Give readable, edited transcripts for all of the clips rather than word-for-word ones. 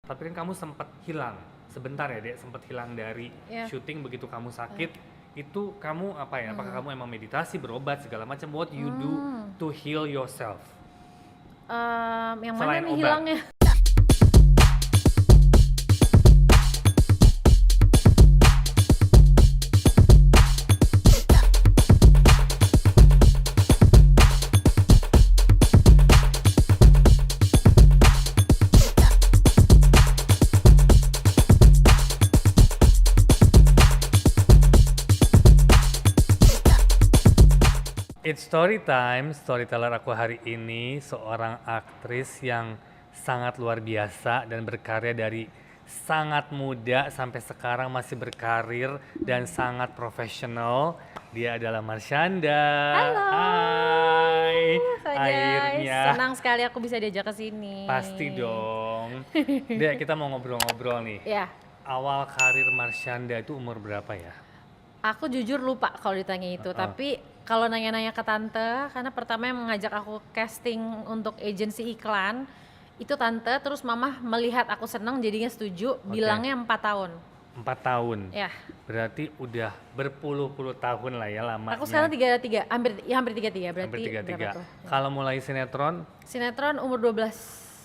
Tapi kan kamu sempat hilang sebentar ya, Dek, sempat hilang dari syuting begitu kamu sakit. Itu kamu apa ya? Apakah kamu emang meditasi, berobat segala macam? What you do to heal yourself? Yang mana Selain nih obat. hilangnya? It's story time, storyteller aku hari ini seorang aktris yang sangat luar biasa dan berkarya dari sangat muda sampai sekarang masih berkarir dan sangat profesional. Dia adalah Marshanda. Halo. Hai. Hai guys, Akhirnya. senang sekali aku bisa diajak ke sini. Pasti dong. Dek, kita mau ngobrol-ngobrol nih. Ya, Awal karir Marshanda itu umur berapa ya? aku jujur lupa kalau ditanya itu, tapi kalau nanya-nanya ke tante, karena pertama yang mengajak aku casting untuk agensi iklan, itu tante, terus mama melihat aku senang jadinya setuju, bilangnya 4 tahun. 4 tahun. Ya, Berarti udah berpuluh-puluh tahun lah ya lamanya. aku sekarang 33, hampir 33, berarti Hampir 33. berapa tuh? Kalau mulai sinetron, Sinetron umur 12,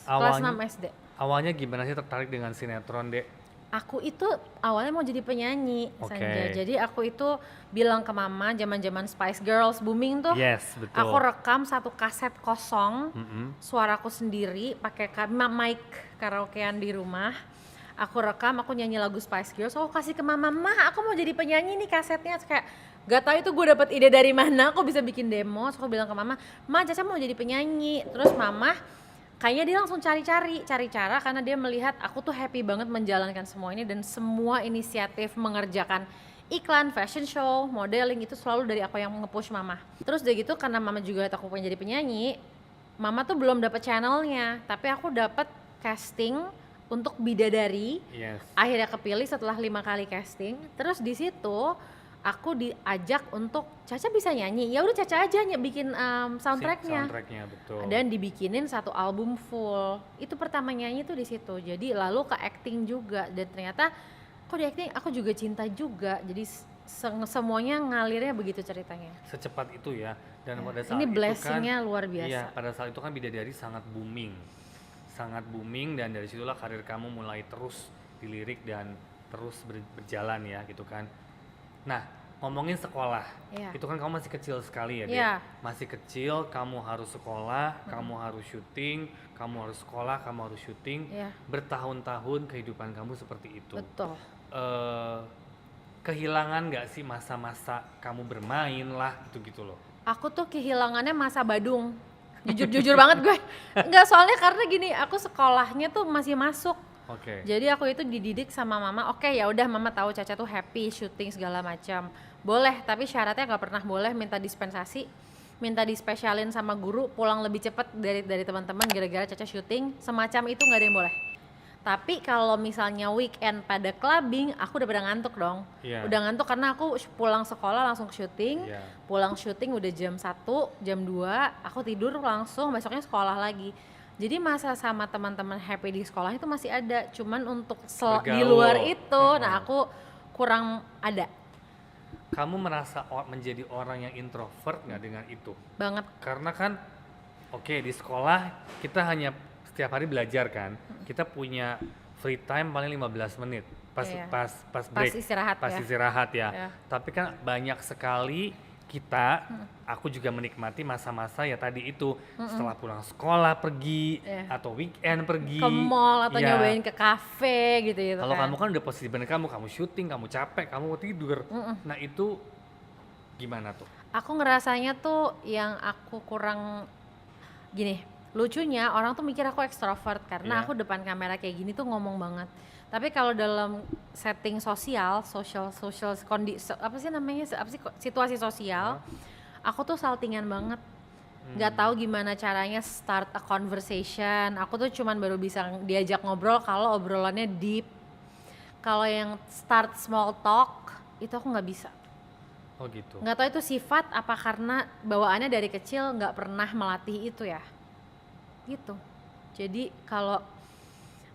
kelas 6 SD. awalnya gimana sih tertarik dengan sinetron, Dek? Aku itu awalnya mau jadi penyanyi, Oke. Sanja. Jadi aku itu bilang ke mama zaman-zaman Spice Girls booming tuh. Yes, betul. Aku rekam satu kaset kosong, suaraku sendiri pakai mic karaokean di rumah. Aku rekam, aku nyanyi lagu Spice Girls. Aku kasih ke mama, "Mah, aku mau jadi penyanyi nih kasetnya." Terus kayak gak tahu itu gue dapet ide dari mana, aku bisa bikin demo. Terus aku bilang ke mama, "Ma, Caca mau jadi penyanyi." Terus mama kayaknya dia langsung cari cara karena dia melihat aku tuh happy banget menjalankan semua ini dan semua inisiatif mengerjakan iklan, fashion show, modeling itu selalu dari aku yang nge-push mama. Terus udah gitu karena mama juga lihat aku pengen jadi penyanyi, mama tuh belum dapet channelnya, tapi aku dapet casting untuk Bidadari. Yes. Akhirnya kepilih setelah 5 kali casting. Terus di situ aku diajak untuk Caca bisa nyanyi, ya udah Caca aja bikin soundtracknya. Soundtracknya, betul. Dan dibikinin satu album full. Itu pertama nyanyi tuh di situ. Jadi lalu ke acting juga dan ternyata kok di acting aku juga cinta juga. Jadi semuanya ngalirnya begitu ceritanya. Secepat itu ya. Dan pada saat Ini itu kan blessingnya luar biasa. Iya, pada saat itu kan Bidadari sangat booming. Sangat booming dan dari situlah karir kamu mulai terus dilirik dan terus berjalan ya gitu kan. Nah, ngomongin sekolah, itu kan kamu masih kecil sekali ya, Dek. Masih kecil, kamu harus sekolah, kamu harus syuting, kamu harus sekolah, kamu harus syuting. Bertahun-tahun kehidupan kamu seperti itu. Betul. Kehilangan nggak sih masa-masa kamu bermain lah, gitu-gitu loh? Aku tuh kehilangannya masa Badung. Jujur banget gue. Enggak, soalnya karena gini, aku sekolahnya tuh masih masuk. Jadi aku itu dididik sama mama, oke, ya udah mama tahu Caca tuh happy syuting segala macam. Boleh, tapi syaratnya nggak pernah boleh minta dispensasi, minta dispesialin sama guru, pulang lebih cepat dari teman-teman gara-gara Caca syuting, semacam itu nggak ada yang boleh. Tapi kalau misalnya weekend pada clubbing, aku udah pada ngantuk dong. Udah ngantuk karena aku pulang sekolah langsung syuting, pulang syuting udah jam 1, jam 2, aku tidur langsung, besoknya sekolah lagi. Jadi masa sama teman-teman happy di sekolah itu masih ada, cuman untuk di luar itu, nah aku kurang ada. Kamu merasa menjadi orang yang introvert nggak dengan itu? Banget. Karena kan, di sekolah kita hanya setiap hari belajar kan, kita punya free time paling 15 menit, pas break, pas istirahat ya. Tapi kan banyak sekali aku juga menikmati masa-masa ya tadi itu, setelah pulang sekolah pergi, atau weekend pergi ke mall atau nyobain ke kafe gitu kalau kamu kan udah posisi bener, kamu syuting, kamu capek, kamu mau tidur. Nah itu gimana tuh? Aku ngerasanya tuh yang aku kurang gini, lucunya orang tuh mikir aku ekstrovert karena aku depan kamera kayak gini tuh ngomong banget. Tapi kalau dalam setting situasi sosial, aku tuh saltingan banget. Nggak tahu gimana caranya start a conversation. Aku tuh cuman baru bisa diajak ngobrol kalau obrolannya deep. Kalau yang start small talk itu aku nggak bisa. Oh gitu. Nggak tahu itu sifat apa karena bawaannya dari kecil nggak pernah melatih itu ya. Gitu. Jadi kalau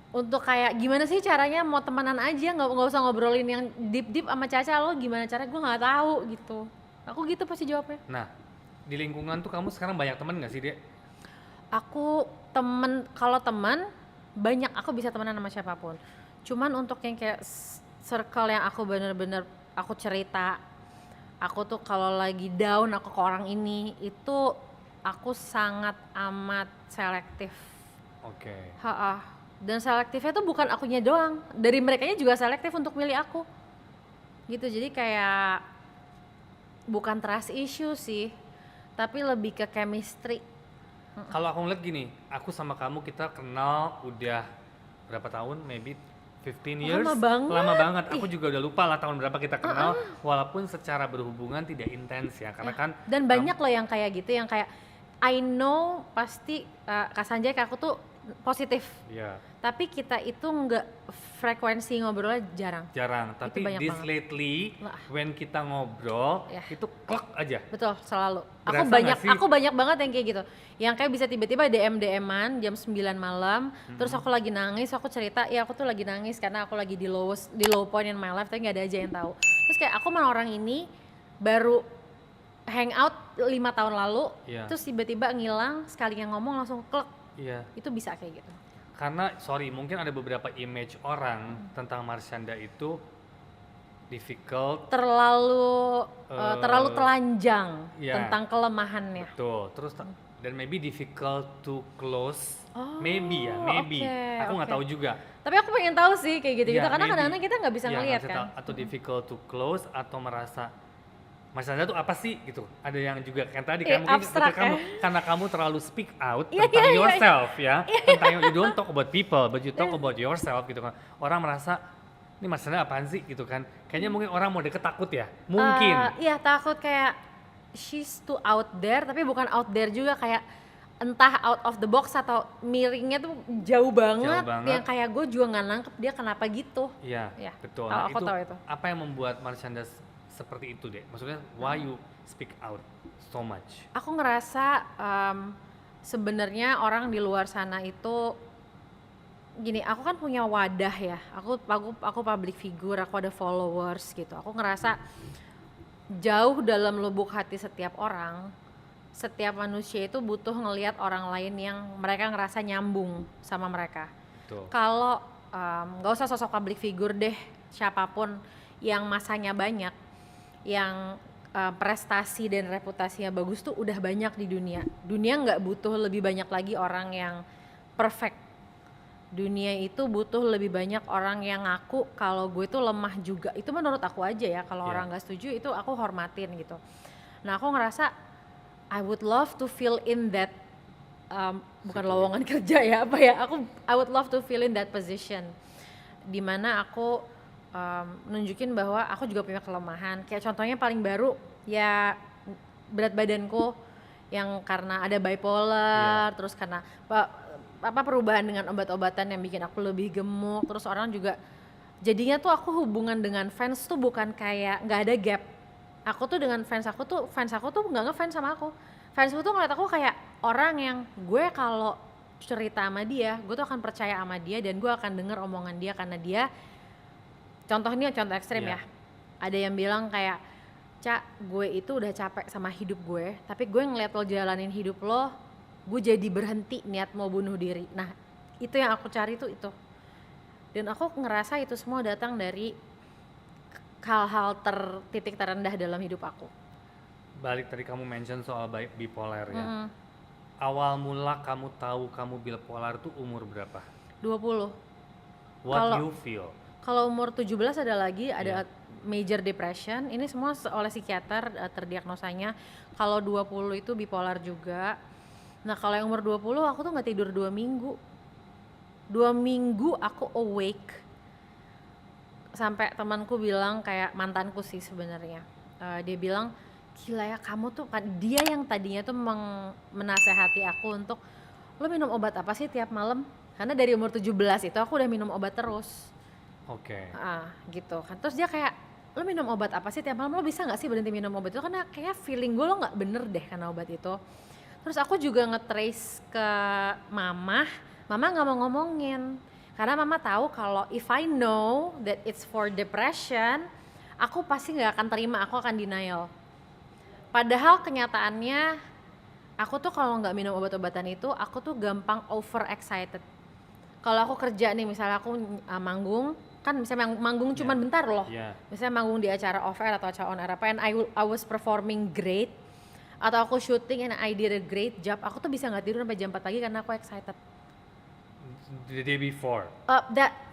untuk kayak gimana sih caranya mau temenan aja, nggak usah ngobrolin yang deep sama Caca, lo gimana caranya, gue nggak tahu gitu. Aku gitu pasti jawabnya. Nah, di lingkungan tuh kamu sekarang banyak temen nggak sih, Dek? Aku kalau teman banyak, aku bisa temenan sama siapapun. Cuman untuk yang kayak circle yang aku bener-bener aku cerita, aku tuh kalau lagi down aku ke orang ini, itu aku sangat amat selektif. Oke. Dan selektifnya tuh bukan akunya doang, dari merekanya juga selektif untuk milih aku. Gitu, jadi kayak bukan trust issue sih, tapi lebih ke chemistry. Kalau aku ngeliat gini, aku sama kamu kita kenal udah berapa tahun? Maybe 15 years. Lama banget. Aku juga udah lupa lah tahun berapa kita kenal, walaupun secara berhubungan tidak intens ya, karena kan. Dan banyak loh yang kayak gitu, yang kayak I know pasti Kak Sanjay ke aku tuh positif. Iya. Tapi kita itu nggak, frekuensi ngobrolnya jarang. Tapi this banget. Lately when kita ngobrol itu klek aja. Betul, selalu. Aku banyak banget yang kayak gitu. Yang kayak bisa tiba-tiba DM-an jam 9 malam, terus aku lagi nangis, aku cerita, ya aku tuh lagi nangis karena aku lagi di low point in my life, tapi nggak ada aja yang tahu. Terus kayak aku sama orang ini baru hangout 5 tahun lalu, terus tiba-tiba ngilang, sekali yang ngomong langsung klek. Iya. Itu bisa kayak gitu. Karena mungkin ada beberapa image orang tentang Marshanda itu difficult, terlalu telanjang tentang kelemahannya. Betul. Terus dan maybe difficult to close. Maybe. Aku nggak tahu juga. Tapi aku pengen tahu sih kayak gitu karena kadang-kadang kita nggak bisa ngelihat kan. Atau difficult to close, atau merasa Marshanda tuh apa sih gitu. Ada yang juga kan tadi kan mungkin karena kamu terlalu speak out tentang yourself tentang you don't talk about people but you talk about yourself gitu kan. Orang merasa ini Marshanda apaan sih gitu kan. Kayaknya mungkin orang mau deket takut ya. Mungkin. Iya, takut kayak she's too out there, tapi bukan out there juga, kayak entah out of the box atau miringnya tuh jauh banget. Yang kayak gue juga nggak nangkep dia kenapa gitu. Iya, betul. Aku tahu itu. Apa yang membuat Marshanda seperti itu deh? Maksudnya why you speak out so much? Aku ngerasa sebenarnya orang di luar sana itu gini, aku kan punya wadah ya. Aku public figure, aku ada followers gitu. Aku ngerasa jauh dalam lubuk hati setiap orang, setiap manusia itu butuh ngelihat orang lain yang mereka ngerasa nyambung sama mereka. Kalau nggak usah sosok public figure deh, siapapun yang masanya banyak, yang prestasi dan reputasinya bagus tuh udah banyak di dunia. Dunia nggak butuh lebih banyak lagi orang yang perfect. Dunia itu butuh lebih banyak orang yang ngaku kalau gue tuh lemah juga. Itu menurut aku aja ya. Kalau orang nggak setuju itu aku hormatin gitu. Nah aku ngerasa I would love to fill in that bukan lowongan kerja ya apa ya. I would love to fill in that position. Dimana aku nunjukin bahwa aku juga punya kelemahan. Kayak contohnya paling baru ya berat badanku yang karena ada bipolar, terus karena perubahan dengan obat-obatan yang bikin aku lebih gemuk. Terus orang juga jadinya tuh aku hubungan dengan fans tuh bukan kayak nggak ada gap. Aku tuh dengan fans aku tuh nggak ngefans sama aku. Fansku tuh ngeliat aku kayak orang yang gue kalau cerita sama dia, gue tuh akan percaya sama dia dan gue akan denger omongan dia karena dia. Contoh ekstrim ya. Ada yang bilang kayak, Cak, gue itu udah capek sama hidup gue, tapi gue ngeliat lo jalanin hidup lo, gue jadi berhenti niat mau bunuh diri. Nah, itu yang aku cari tuh itu. Dan aku ngerasa itu semua datang dari hal-hal titik terendah dalam hidup aku. Balik tadi kamu mention soal bipolar ya. Awal mula kamu tahu kamu bipolar tuh umur berapa? 20. What you feel? Kalau umur 17 ada lagi, ada major depression. Ini semua oleh psikiater terdiagnosanya. Kalau 20 itu bipolar juga. Nah kalau yang umur 20 aku tuh gak tidur 2 minggu. 2 minggu aku awake. Sampai temanku bilang, kayak mantanku sih sebenarnya. Dia bilang, gila ya kamu tuh, dia yang tadinya tuh menasehati aku untuk, lo minum obat apa sih tiap malam? Karena dari umur 17 itu aku udah minum obat terus. Oke. Gitu kan. Terus dia kayak, lo minum obat apa sih tiap malam? Lo bisa nggak sih berhenti minum obat itu? Karena kayak feeling gue lo nggak bener deh karena obat itu. Terus aku juga nge-trace ke mama nggak mau ngomongin. Karena mama tahu kalau if I know that it's for depression, aku pasti nggak akan terima, aku akan denial. Padahal kenyataannya, aku tuh kalau nggak minum obat-obatan itu, aku tuh gampang over excited. Kalau aku kerja nih, misalnya aku manggung, kan misalnya manggung cuman bentar loh. Misalnya manggung di acara off air atau acara on air apa, and I was performing great, atau aku syuting and I did a great job, aku tuh bisa nggak tidur sampai jam 4 pagi karena aku excited. The day before.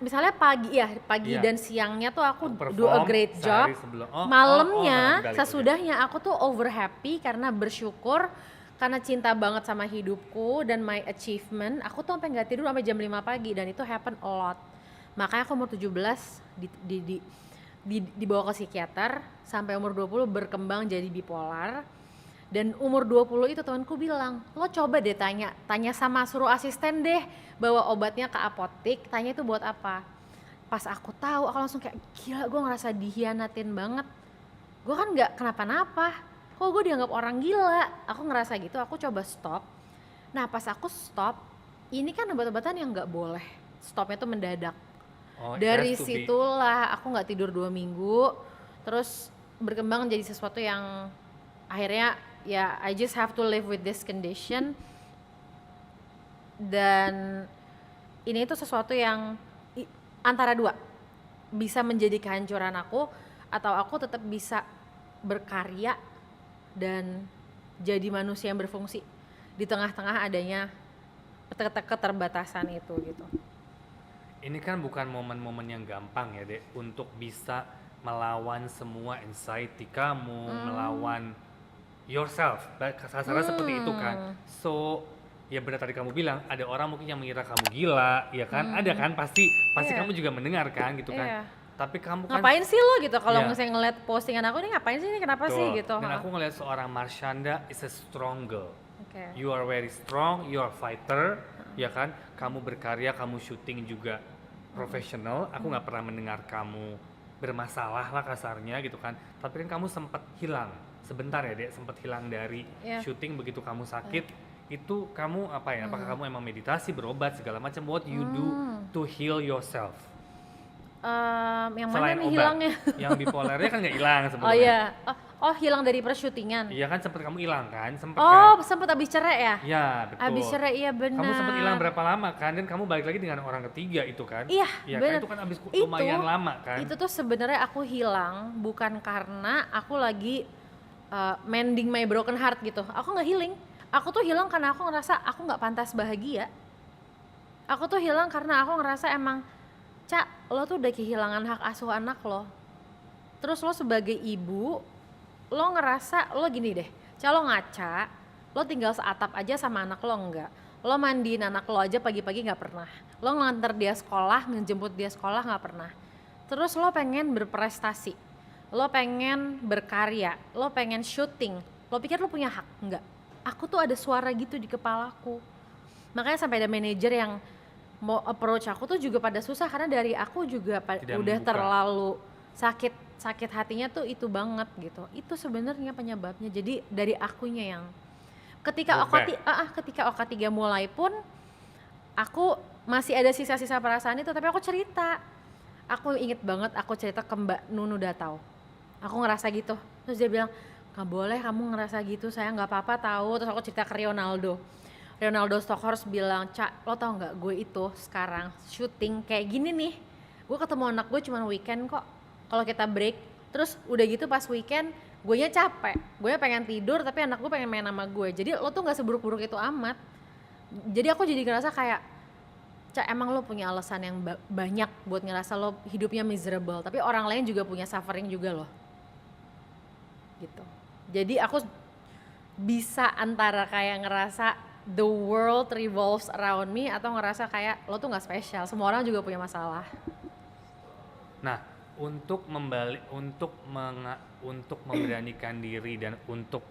Misalnya pagi dan siangnya tuh aku do a great job. Malamnya sesudahnya aku tuh over happy karena bersyukur, karena cinta banget sama hidupku dan my achievement. Aku tuh sampai nggak tidur sampai jam 5 pagi dan itu happen a lot. Makanya aku umur 17 dibawa ke psikiater, sampai umur 20 berkembang jadi bipolar. Dan umur 20 itu temanku bilang, lo coba deh tanya suruh asisten deh bawa obatnya ke apotik, tanya itu buat apa. Pas aku tahu, aku langsung kayak gila, gue ngerasa dihianatin banget. Gue kan gak kenapa-napa, kok gue dianggap orang gila. Aku ngerasa gitu, aku coba stop. Nah pas aku stop, ini kan obat-obatan yang gak boleh, stopnya tuh mendadak. Dari situlah aku gak tidur 2 minggu, terus berkembang jadi sesuatu yang akhirnya ya I just have to live with this condition. Dan ini tuh sesuatu yang antara dua, bisa menjadi kehancuran aku atau aku tetap bisa berkarya dan jadi manusia yang berfungsi di tengah-tengah adanya keterbatasan itu gitu. Ini kan bukan momen-momen yang gampang ya Dek, untuk bisa melawan semua anxiety kamu, melawan yourself, kasarnya seperti itu kan. So ya benar tadi kamu bilang, ada orang mungkin yang mengira kamu gila, ya kan? Ada kan, pasti kamu juga mendengar kan gitu kan. Tapi kamu kan ngapain sih lo gitu, kalau misalnya ngeliat postingan aku nih ngapain sih ini, kenapa sih gitu. Dan aku ngeliat seorang Marshanda is a strong girl. You are very strong, you are fighter, ya kan? Kamu berkarya, kamu syuting juga profesional. Aku nggak pernah mendengar kamu bermasalah lah kasarnya gitu kan. Tapi kan kamu sempat hilang sebentar ya Dek, sempat hilang dari syuting begitu kamu sakit. Itu kamu apa ya, apakah kamu emang meditasi, berobat segala macam, what you do to heal yourself? Yang selain mana nih obat, hilangnya? yang bipolarnya kan nggak hilang sebenarnya. Oh iya, hilang dari persyutingan. Iya kan, sempat kamu hilang kan, sempat abis cerai ya? Iya betul. Abis cerai, iya benar. Kamu sempat hilang berapa lama kan, dan kamu balik lagi dengan orang ketiga itu kan? Iya Kan? benar. Itu kan abis lumayan lama kan? Itu tuh sebenarnya aku hilang bukan karena aku lagi mending my broken heart gitu. Aku nggak healing. Aku tuh hilang karena aku ngerasa aku nggak pantas bahagia. Aku tuh hilang karena aku ngerasa emang, Cak, lo tuh udah kehilangan hak asuh anak lo. Terus lo sebagai ibu, lo ngerasa, lo gini deh, Cak, lo ngaca, lo tinggal seatap aja sama anak lo enggak. Lo mandiin anak lo aja pagi-pagi gak pernah. Lo nganter dia sekolah, menjemput dia sekolah gak pernah. Terus lo pengen berprestasi, lo pengen berkarya, lo pengen syuting. Lo pikir lo punya hak? Enggak. Aku tuh ada suara gitu di kepalaku. Makanya sampai ada manajer yang mau approach aku tuh juga pada susah, karena dari aku juga udah terlalu sakit hatinya tuh itu banget gitu. Itu sebenarnya penyebabnya. Jadi dari akunya yang ketika OK3 mulai pun aku masih ada sisa-sisa perasaan itu, tapi aku cerita. Aku inget banget aku cerita ke Mbak Nunu Datau. Aku ngerasa gitu. Terus dia bilang, "Nggak boleh kamu ngerasa gitu, saya nggak apa-apa tahu." Terus aku cerita ke Ronaldo Stockhorst bilang, "Cak, lo tau gak, gue itu sekarang syuting kayak gini nih, gue ketemu anak gue cuma weekend kok, kalau kita break, terus udah gitu pas weekend gue nya capek, gue nya pengen tidur tapi anak gue pengen main sama gue, jadi lo tuh gak seburuk-buruk itu amat." Jadi aku jadi ngerasa kayak, Cak, emang lo punya alasan yang banyak buat ngerasa lo hidupnya miserable, tapi orang lain juga punya suffering juga loh gitu. Jadi aku bisa antara kayak ngerasa the world revolves around me, atau ngerasa kayak lo tuh nggak spesial, semua orang juga punya masalah. Nah, untuk memberanikan diri dan untuk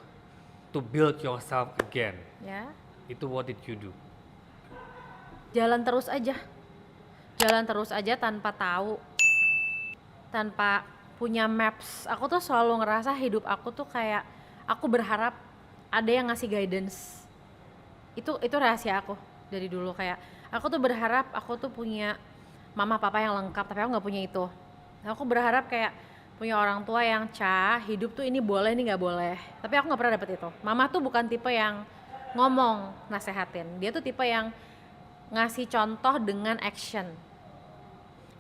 to build yourself again, itu what did you do? Jalan terus aja tanpa tahu, tanpa punya maps. Aku tuh selalu ngerasa hidup aku tuh kayak aku berharap ada yang ngasih guidance. Itu rahasia aku dari dulu, kayak aku tuh berharap aku tuh punya mama papa yang lengkap, tapi aku nggak punya itu. Aku berharap kayak punya orang tua yang hidup tuh ini boleh, ini nggak boleh. Tapi aku nggak pernah dapet itu. Mama tuh bukan tipe yang ngomong nasehatin, dia tuh tipe yang ngasih contoh dengan action.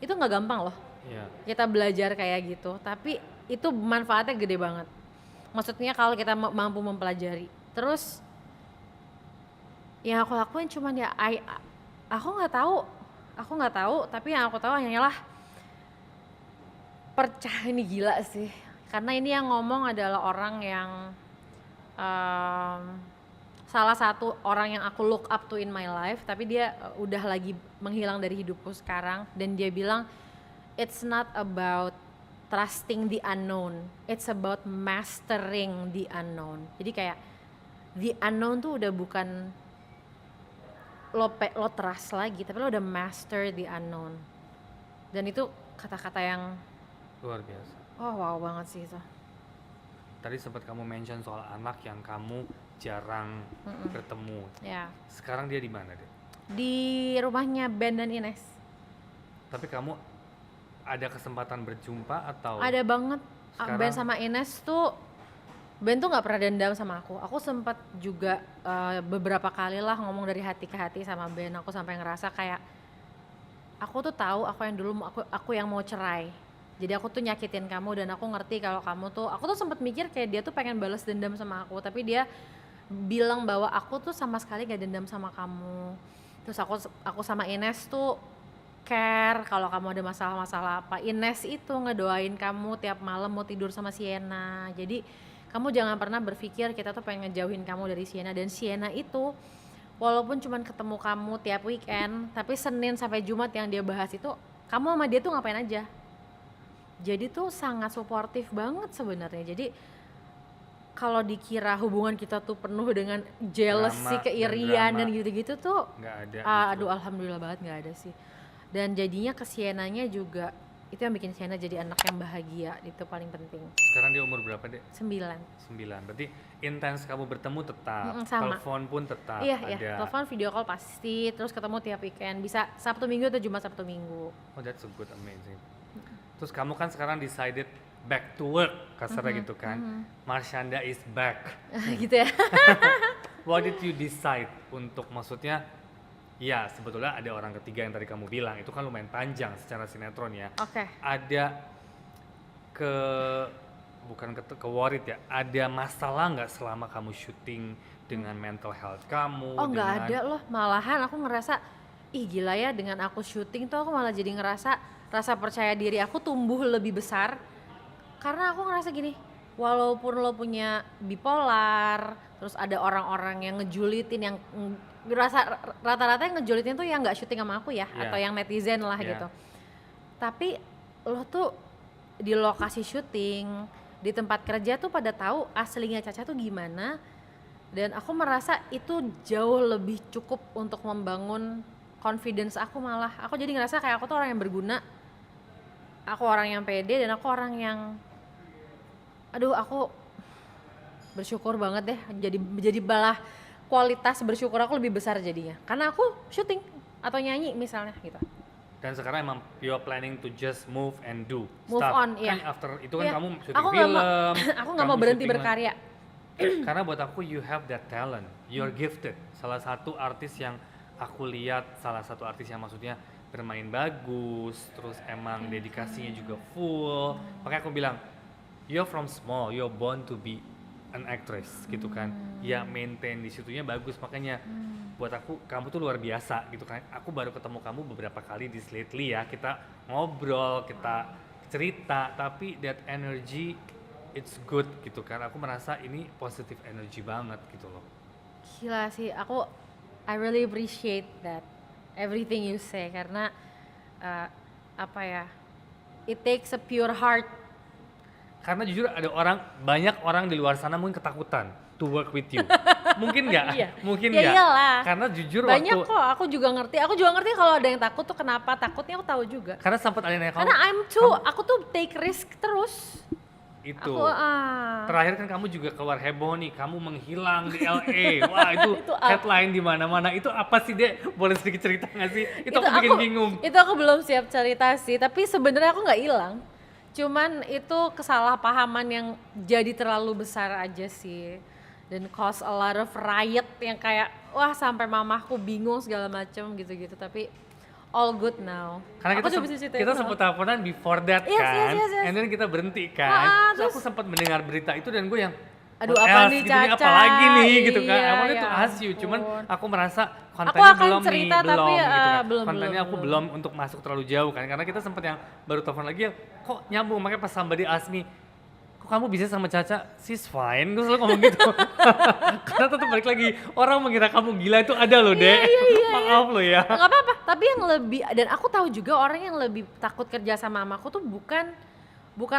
Itu nggak gampang loh. Kita belajar kayak gitu, tapi itu manfaatnya gede banget. Maksudnya kalau kita mampu mempelajari. Terus yang aku lakuin cuman ya aku nggak tahu, tapi yang aku tahu hanyalah ini gila sih, karena ini yang ngomong adalah orang yang salah satu orang yang aku look up to in my life, tapi dia udah lagi menghilang dari hidupku sekarang, dan dia bilang it's not about trusting the unknown, it's about mastering the unknown. Jadi kayak the unknown tuh udah bukan lo trust lagi, tapi lo udah master the unknown. Dan itu kata-kata yang luar biasa. Oh wow banget sih itu. Tadi sempat kamu mention soal anak yang kamu jarang bertemu. Ya. Sekarang dia di mana deh? Di rumahnya Ben dan Ines. Tapi kamu ada kesempatan berjumpa atau? Ada banget. Sekarang, Ben sama Ines tuh, Ben tuh nggak pernah dendam sama aku. Aku sempat juga beberapa kali lah ngomong dari hati ke hati sama Ben. Aku sampai ngerasa kayak aku tuh tahu aku yang dulu aku yang mau cerai. Jadi aku tuh nyakitin kamu, dan aku ngerti kalau kamu tuh, aku tuh sempat mikir kayak dia tuh pengen balas dendam sama aku, tapi dia bilang bahwa aku tuh sama sekali gak dendam sama kamu. Terus aku sama Ines tuh care kalau kamu ada masalah-masalah apa. Ines itu ngedoain kamu tiap malam mau tidur sama Sienna. Jadi kamu jangan pernah berpikir kita tuh pengen ngejauhin kamu dari Sienna. Dan Sienna itu walaupun cuman ketemu kamu tiap weekend, tapi Senin sampai Jumat yang dia bahas itu, kamu sama dia tuh ngapain aja. Jadi tuh sangat suportif banget sebenarnya. Jadi kalau dikira hubungan kita tuh penuh dengan jealousy, keirian dan gitu-gitu tuh nggak ada. Aduh alhamdulillah banget nggak ada sih. Dan jadinya ke Sienna-nya juga itu yang bikin Sienna jadi anak yang bahagia, itu paling penting. Sekarang dia umur berapa deh? 9. Berarti intens kamu bertemu tetap, telepon pun tetap iya, ada. Iya, telepon, video call pasti, terus ketemu tiap weekend, bisa Sabtu Minggu atau Jumat Sabtu Minggu. Oh that's so good, amazing. Terus kamu kan sekarang decided back to work, kasarnya gitu kan. Marshanda is back. Gitu ya. What did you decide untuk, maksudnya ya sebetulnya ada orang ketiga yang tadi kamu bilang, itu kan lumayan panjang secara sinetron ya. Oke. Ada bukan ke worried ya, ada masalah nggak selama kamu syuting dengan mental health kamu? Oh nggak ada loh, malahan aku ngerasa ih gila ya, dengan aku syuting tuh aku malah jadi ngerasa rasa percaya diri aku tumbuh lebih besar. Karena aku ngerasa gini, walaupun lo punya bipolar, terus ada orang-orang yang ngejulitin, yang rata-rata yang ngejulitin tuh yang nggak syuting sama aku ya, atau yang netizen lah gitu. Tapi lo tuh di lokasi syuting, di tempat kerja tuh pada tahu aslinya Caca tuh gimana, dan aku merasa itu jauh lebih cukup untuk membangun confidence aku. Malah aku jadi ngerasa kayak aku tuh orang yang berguna, aku orang yang pede, dan aku orang yang aku bersyukur banget deh, jadi malah kualitas bersyukur aku lebih besar jadinya karena aku syuting atau nyanyi misalnya gitu. Dan sekarang emang you're planning to just move and do move stuff. on, iya. Kan after itu kan kamu syuting aku film. Aku nggak mau berhenti berkarya. Karena buat aku you have that talent, you're gifted. Salah satu artis yang aku lihat, maksudnya bermain bagus, terus emang dedikasinya juga full. Makanya aku bilang, you're from small, you're born to be an actress gitu kan. Ya maintain di situnya bagus, makanya buat aku kamu tuh luar biasa gitu kan. Aku baru ketemu kamu beberapa kali di Lately ya, kita ngobrol, kita cerita, tapi that energy it's good gitu kan. Aku merasa ini positive energy banget gitu loh. Gila sih, I really appreciate that everything you say, karena it takes a pure heart. Karena jujur ada banyak orang di luar sana mungkin ketakutan to work with you. Mungkin nggak? Iya. Mungkin ya nggak? Iyalah. Karena jujur banyak kok, aku juga ngerti kalau ada yang takut tuh kenapa takutnya, aku tahu juga. Karena sempat ada yang nanya karena aku tuh take risk terus. itu. Terakhir kan kamu juga keluar heboh nih, kamu menghilang di LA. Wah itu headline di mana-mana. Itu apa sih Dek? Boleh sedikit cerita nggak sih? Itu aku bikin bingung. Itu aku belum siap cerita sih, tapi sebenarnya aku nggak hilang. Cuman itu kesalahpahaman yang jadi terlalu besar aja sih. Dan cause a lot of riot yang kayak wah sampai mamaku bingung segala macem gitu-gitu, tapi all good now. Karena kita sempat teleponan before that kan, yes. And then kita berhenti kan. Terus aku sempat mendengar berita itu dan gue yang aduh apa nih gitu Caca, nih, apalagi nih gitu kan. Iya, Awalnya tuh asyik, cuman aku merasa kontennya belum cerita, nih, belum gitu kan. Kontennya aku belum untuk masuk terlalu jauh kan, karena kita sempat yang baru telepon lagi ya, kok nyambung, makanya pas somebody ask me, kok kamu bisa sama Caca, she's fine, gue selalu ngomong gitu. Karena tetap balik lagi, orang mengira kamu gila itu ada loh Dek, maaf loh ya. Gak apa-apa, tapi yang lebih, dan aku tahu juga orang yang lebih takut kerja sama mamaku tuh bukan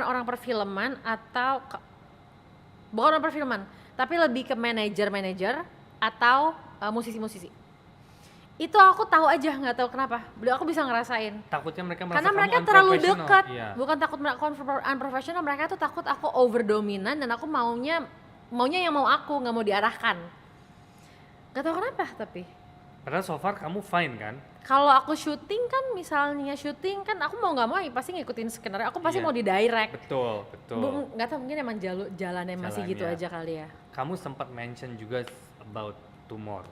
orang perfilman atau bukan orang perfilman, tapi lebih ke manajer atau musisi-musisi. Itu aku tahu aja, nggak tahu kenapa. Aku bisa ngerasain. Takutnya mereka merasa karena mereka terlalu dekat. Iya. Bukan takut unprofessional, mereka tuh takut aku over dominan dan aku maunya yang mau aku, nggak mau diarahkan. Nggak tahu kenapa tapi. Padahal so far kamu fine kan? Kalau aku syuting kan, misalnya syuting kan aku mau nggak mau pasti ngikutin skenario. Aku pasti mau di direct. Betul. Nggak tahu mungkin emang jalannya masih gitu aja kali ya. Kamu sempat mention juga about tumor.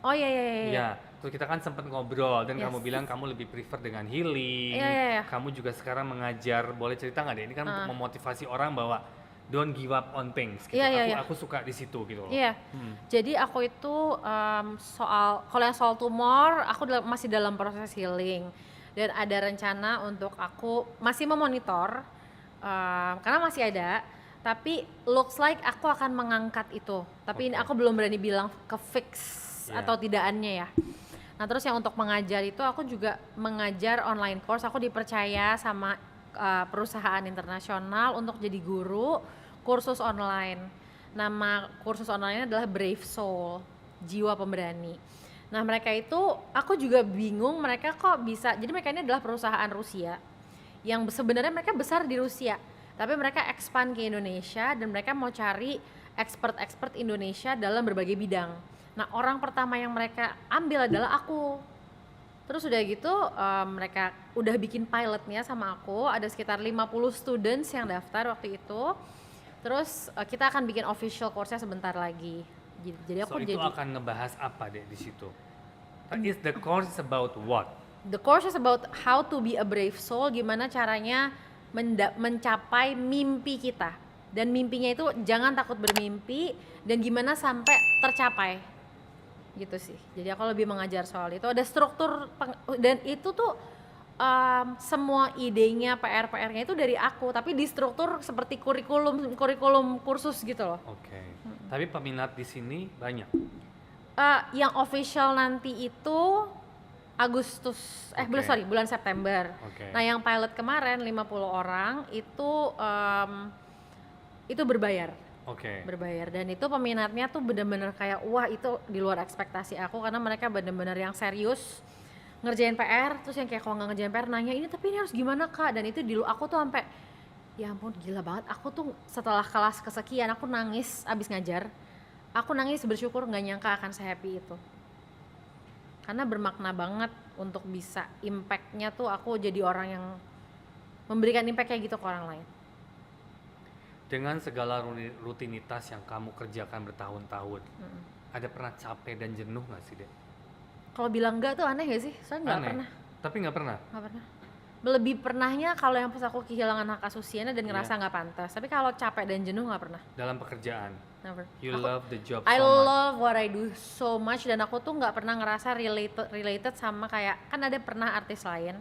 Oh iya. Iya, terus kita kan sempat ngobrol dan kamu bilang kamu lebih prefer dengan healing. Iya. Kamu juga sekarang mengajar, boleh cerita nggak deh? Ini kan untuk memotivasi orang bahwa don't give up on things. Gitu. Aku suka di situ gitu loh. Iya. Jadi aku itu kalau yang soal tumor, aku masih dalam proses healing dan ada rencana untuk aku masih memonitor karena masih ada. Tapi looks like aku akan mengangkat itu. Tapi ini aku belum berani bilang ke fix atau tidakannya ya. Nah terus yang untuk mengajar itu aku juga mengajar online course. Aku dipercaya sama perusahaan internasional untuk jadi guru kursus online. Nama kursus online adalah Brave Soul, jiwa pemberani. Nah mereka itu aku juga bingung mereka kok bisa. Jadi mereka ini adalah perusahaan Rusia yang sebenarnya mereka besar di Rusia. Tapi mereka expand ke Indonesia dan mereka mau cari expert Indonesia dalam berbagai bidang. Nah orang pertama yang mereka ambil adalah aku. Terus udah gitu mereka udah bikin pilotnya sama aku. Ada sekitar 50 students yang daftar waktu itu. Terus kita akan bikin official course-nya sebentar lagi. Jadi aku itu akan ngebahas apa deh di situ? The course is about what? The course is about how to be a brave soul. Gimana caranya mencapai mimpi kita. Dan mimpinya itu jangan takut bermimpi dan gimana sampai tercapai. Gitu sih. Jadi aku lebih mengajar soal itu. Ada struktur dan itu tuh semua idenya, PR-nya itu dari aku, tapi di struktur seperti kurikulum kursus gitu loh. Oke. Tapi peminat di sini banyak. Yang official nanti itu Agustus, bulan September. Nah yang pilot kemarin 50 orang itu berbayar. Berbayar dan itu peminatnya tuh benar-benar kayak wah itu di luar ekspektasi aku karena mereka benar-benar yang serius ngerjain PR terus yang kayak kalau nggak ngerjain PR nanya ini tapi ini harus gimana Kak, dan itu aku tuh sampai ya ampun gila banget, aku tuh setelah kelas kesekian aku nangis abis ngajar, aku nangis bersyukur nggak nyangka akan se-happy itu karena bermakna banget untuk bisa impact-nya tuh aku jadi orang yang memberikan impact kayak gitu ke orang lain. Dengan segala rutinitas yang kamu kerjakan bertahun-tahun, ada pernah capek dan jenuh nggak sih Dek? Kalau bilang enggak tuh aneh gak sih? Soalnya nggak pernah. Tapi nggak pernah? Nggak pernah. Lebih pernahnya kalau yang pas aku kehilangan hak asusinya dan ngerasa nggak pantas. Tapi kalau capek dan jenuh nggak pernah. Dalam pekerjaan? Never. Love the job I love what I do so much dan aku tuh nggak pernah ngerasa related sama kayak kan ada pernah artis lain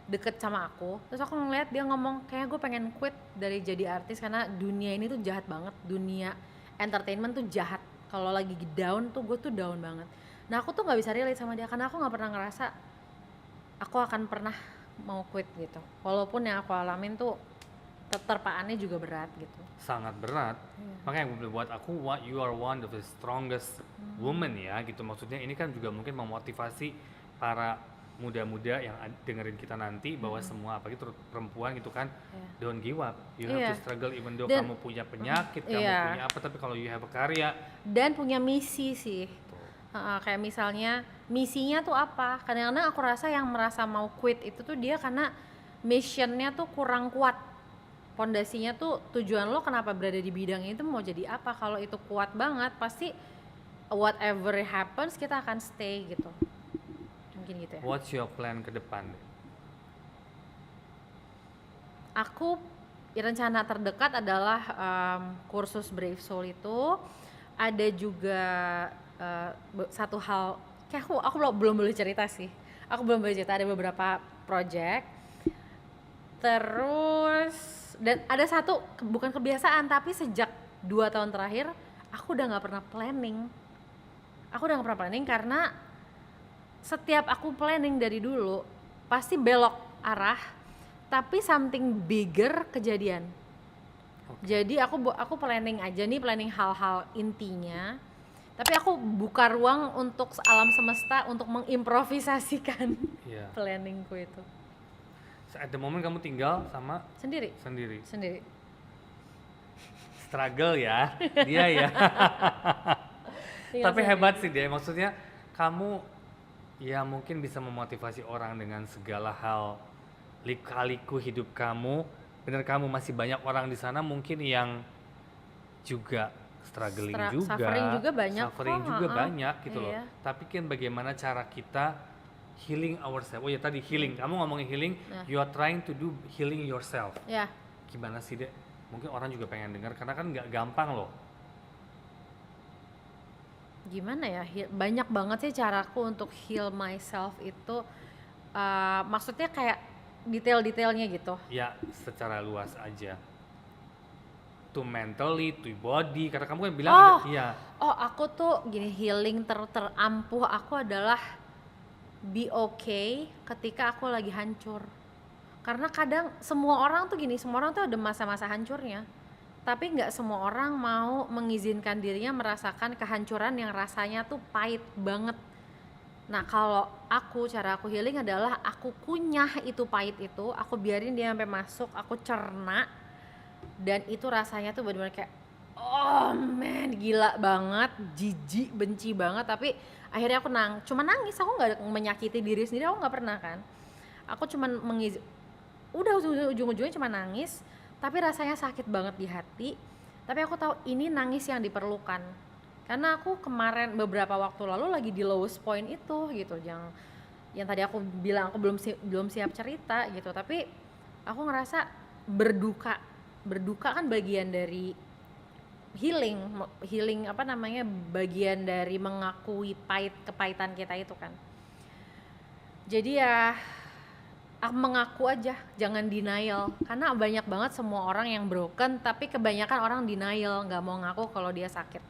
deket sama aku, terus aku ngeliat dia ngomong kayak gue pengen quit dari jadi artis karena dunia ini tuh jahat banget, dunia entertainment tuh jahat, kalau lagi down tuh gue tuh down banget. Nah aku tuh nggak bisa relate sama dia karena aku nggak pernah ngerasa aku akan pernah mau quit gitu, walaupun yang aku alamin tuh terpaannya juga berat gitu. Sangat berat, makanya yang buat aku you are one of the strongest woman ya gitu, maksudnya ini kan juga mungkin memotivasi para muda-muda yang dengerin kita nanti bahwa semua apalagi perempuan gitu kan, don't give up, you have to struggle even though kamu punya penyakit, kamu punya apa, tapi kalau you have a karya dan punya misi sih. Kayak misalnya misinya tuh apa, kadang-kadang aku rasa yang merasa mau quit itu tuh dia karena missionnya tuh kurang kuat, pondasinya tuh tujuan lo kenapa berada di bidang itu mau jadi apa. Kalau itu kuat banget pasti whatever happens kita akan stay gitu. Mungkin gitu ya. What's your plan ke depan? Aku rencana terdekat adalah kursus Brave Soul itu. Ada juga satu hal kayak aku belum boleh cerita sih. Aku belum boleh cerita, ada beberapa project. Terus dan ada satu bukan kebiasaan tapi sejak 2 tahun terakhir aku udah nggak pernah planning. Karena setiap aku planning dari dulu pasti belok arah, tapi something bigger kejadian. Jadi aku planning aja nih, planning hal-hal intinya, tapi aku buka ruang untuk alam semesta untuk mengimprovisasikan planningku itu. At the moment kamu tinggal sama sendiri. Struggle ya dia ya. Tapi hebat sih dia, maksudnya kamu ya mungkin bisa memotivasi orang dengan segala hal lika-liku hidup kamu. Benar, kamu masih banyak orang di sana mungkin yang juga struggling juga, suffering juga banyak gitu loh. Tapi kan bagaimana cara kita healing ourselves. Oh ya tadi healing, kamu ngomongin healing, you are trying to do healing yourself. Gimana sih Dek? Mungkin orang juga pengen dengar karena kan nggak gampang loh. Gimana ya, banyak banget sih caraku untuk heal myself itu. Maksudnya kayak detail-detailnya gitu. Ya secara luas aja. To mentally, to body, karena kamu kan bilang aku tuh gini, healing terampuh aku adalah be okay ketika aku lagi hancur. Karena kadang semua orang tuh ada masa-masa hancurnya, tapi nggak semua orang mau mengizinkan dirinya merasakan kehancuran yang rasanya tuh pahit banget. Nah kalau cara aku healing adalah aku kunyah itu pahit itu, aku biarin dia sampai masuk, aku cerna, dan itu rasanya tuh benar-benar kayak oh man, gila banget, jijik, benci banget, tapi akhirnya aku cuma nangis. Aku nggak menyakiti diri sendiri, aku nggak pernah kan. Aku cuma udah ujung-ujungnya cuma nangis, tapi rasanya sakit banget di hati. Tapi aku tahu ini nangis yang diperlukan, karena aku kemarin beberapa waktu lalu lagi di lowest point itu gitu, yang tadi aku bilang aku belum siap cerita gitu. Tapi aku ngerasa berduka kan bagian dari healing bagian dari mengakui kepahitan kita itu kan. Jadi ya aku mengaku aja, jangan denial, karena banyak banget semua orang yang broken tapi kebanyakan orang denial, nggak mau ngaku kalau dia sakit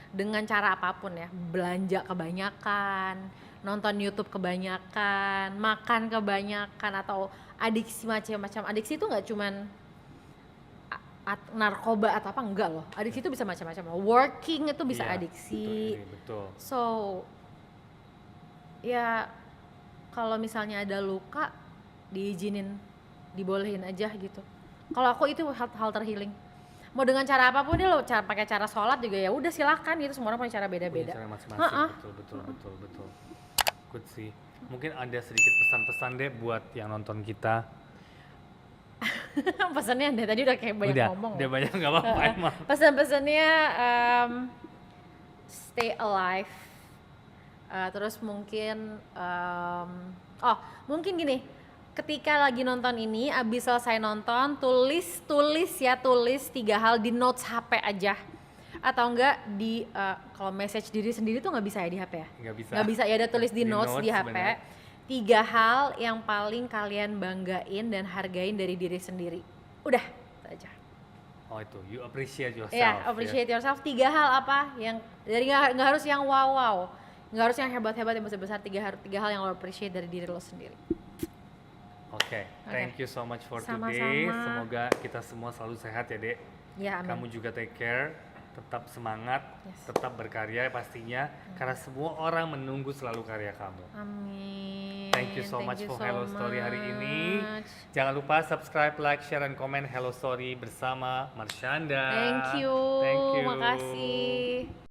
dengan cara apapun ya, belanja kebanyakan, nonton YouTube kebanyakan, makan kebanyakan, atau adiksi macam-macam. Adiksi itu nggak cuman narkoba atau apa, enggak loh, adiksi itu bisa macam-macam loh. Working itu bisa adiksi. Betul. So ya kalau misalnya ada luka diizinin, dibolehin aja gitu. Kalau aku itu hal terhealing. Mau dengan cara apapun deh, lo pakai cara sholat juga ya udah silakan gitu, semua orang punya cara beda-beda. Cara masing-masing. Betul. Good sih. Mungkin ada sedikit pesan-pesan deh buat yang nonton kita. Pesannya deh tadi udah kayak banyak ngomong. Udah banyak, nggak apa-apa emang. Pesan-pesannya stay alive. Terus mungkin mungkin gini, ketika lagi nonton ini, abis selesai nonton, tulis 3 hal di notes HP aja, atau enggak di kalau message diri sendiri tuh nggak bisa ya di HP ya? Nggak bisa ya, ada tulis di notes di HP. Bener. 3 hal yang paling kalian banggain dan hargain dari diri sendiri. Udah, itu aja. Oh itu, you appreciate yourself. Appreciate yourself. 3 hal apa yang dari nggak harus yang wow, nggak harus yang hebat-hebat, yang besar-besar. 3 hal yang lo appreciate dari diri lo sendiri. Oke. Thank you so much for today. Semoga kita semua selalu sehat ya Dek. Ya, amin. Kamu juga take care, tetap semangat, tetap berkarya pastinya, karena semua orang menunggu selalu karya kamu. Amin. Thank you so much for Hello Story hari ini. much. Jangan lupa subscribe, like, share, and comment Hello Story bersama Marshanda. Thank you. Thank you. Makasih.